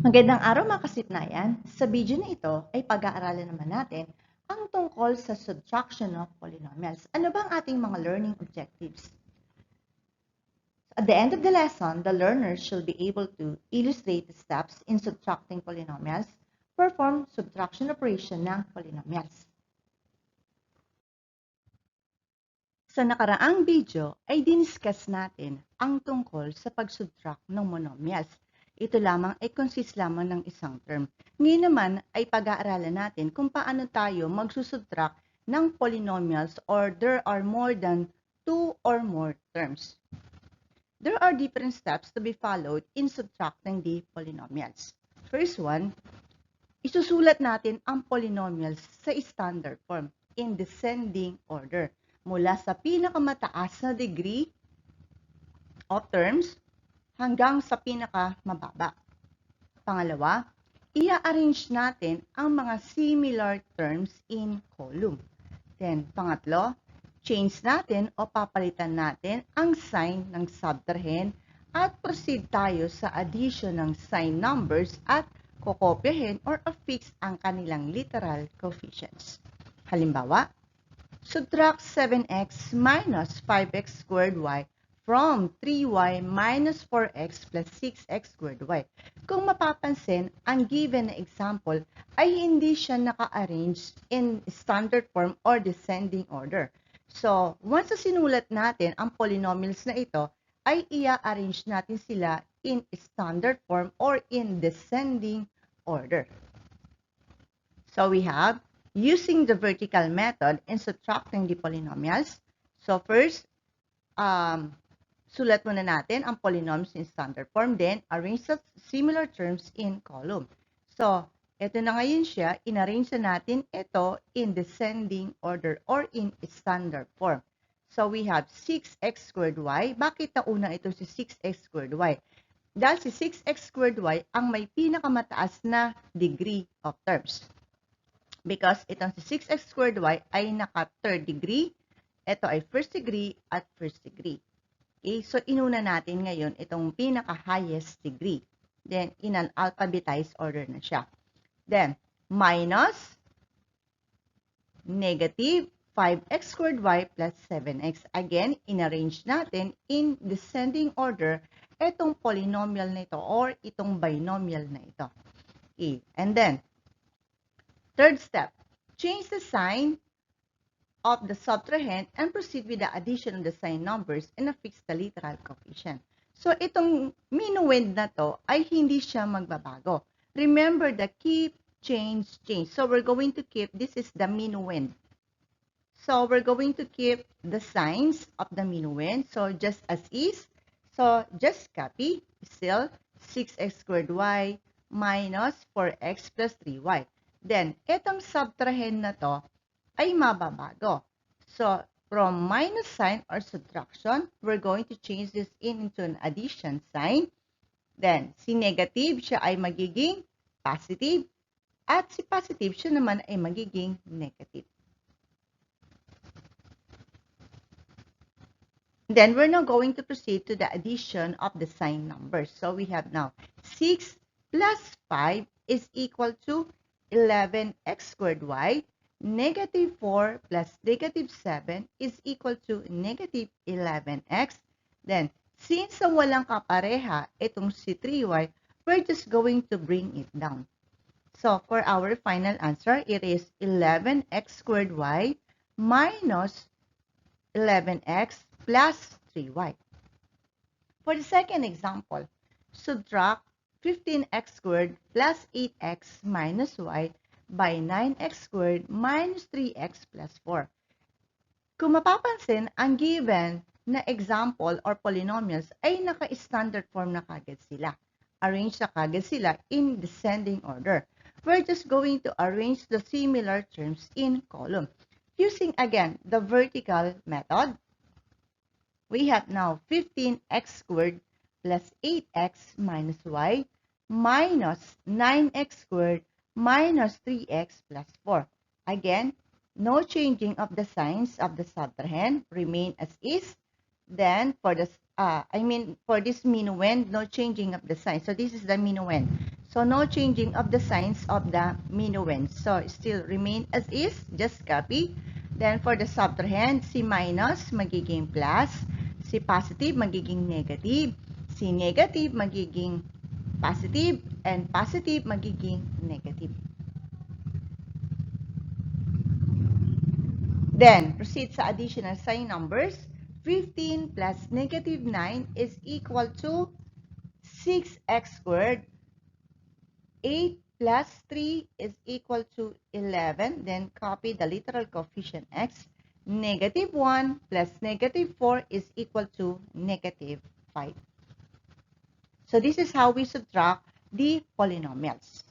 Magandang araw mga kasipnayan. Sa video na ito ay pag-aaralan naman natin ang tungkol sa subtraction of polynomials. Ano ba ang ating mga learning objectives? At the end of the lesson, the learner should be able to illustrate the steps in subtracting polynomials, perform subtraction operation ng polynomials. Sa nakaraang video ay diniscuss natin ang tungkol sa pag-subtract ng monomials. Ito lamang ay consist lamang ng isang term. Ngayon naman ay pag-aaralan natin kung paano tayo magsusubtract ng polynomials or there are more than two or more terms. There are different steps to be followed in subtracting the polynomials. First one, isusulat natin ang polynomials sa standard form in descending order mula sa pinakamataas na degree of terms hanggang sa pinakamababa. Pangalawa, i-arrange natin ang mga similar terms in column. Then, pangatlo, change natin o papalitan natin ang sign ng subtrahend at proceed tayo sa addition ng sign numbers at kokopyahin or affix ang kanilang literal coefficients. Halimbawa, subtract 7x minus 5x squared y from 3y minus 4x plus 6x squared y. Kung mapapansin, ang given na example ay hindi siya naka-arrange in standard form or descending order. So, once na sinulat natin ang polynomials na ito, ay i-arrange natin sila in standard form or in descending order. So, we have using the vertical method in subtracting the polynomials. So first, sulat muna natin ang polynomials in standard form, then arrange the similar terms in column. So, ito na ngayon siya, inarrange na natin ito in descending order or in standard form. So we have 6x squared y. Bakit nauna ito si 6x squared y? Dahil si 6x squared y ang may pinakamataas na degree of terms. Because itong si 6x squared y ay naka third degree, ito ay first degree at first degree. Okay, so inuna natin ngayon itong pinaka-highest degree. Then, in an alphabetized order na siya. Then, minus negative 5x squared y plus 7x. Again, inarrange natin in descending order itong polynomial na ito or itong binomial na ito. Okay, and then, third step, change the sign of the subtrahend and proceed with the addition of the sign numbers and affix the literal coefficient. So, itong minuend na to ay hindi siya magbabago. Remember the keep, change, change. So, we're going to keep, this is the minuend. So, we're going to keep the signs of the minuend. So, just as is. So, just copy, still 6x squared y minus 4x plus 3y. Then, itong subtrahend na to ay mababago. So, from minus sign or subtraction, we're going to change this into an addition sign. Then, si negative siya ay magiging positive. At si positive siya naman ay magiging negative. Then, we're now going to proceed to the addition of the sign numbers. So, we have now 6 plus 5 is equal to 11x squared y, negative 4 plus negative 7 is equal to negative 11x. Then, since walang kapareha itong si 3y, we're just going to bring it down. So, for our final answer, it is 11x squared y minus 11x plus 3y. For the second example, subtract 15x squared plus 8x minus y by 9x squared minus 3x plus 4. Kung mapapansin, ang given na example or polynomials ay naka-standard form na kagad sila. Arrange na kagad sila in descending order. We're just going to arrange the similar terms in column. Using again the vertical method, we have now 15x squared plus 8x minus y minus 9x squared minus 3x plus 4. Again, no changing of the signs of the subtrahend, remain as is. Then for the for this minuend, no changing of the sign. So this is the minuend. So no changing of the signs of the minuend. So still remain as is, just copy. Then for the subtrahend, si minus magiging plus, si positive magiging negative, si negative magiging positive, and positive magiging negative. Then, proceed sa additional sign numbers. 15 plus negative 9 is equal to 6x squared. 8 plus 3 is equal to 11. Then, copy the literal coefficient x. Negative 1 plus negative 4 is equal to negative 5. So, this is how we subtract the polynomials.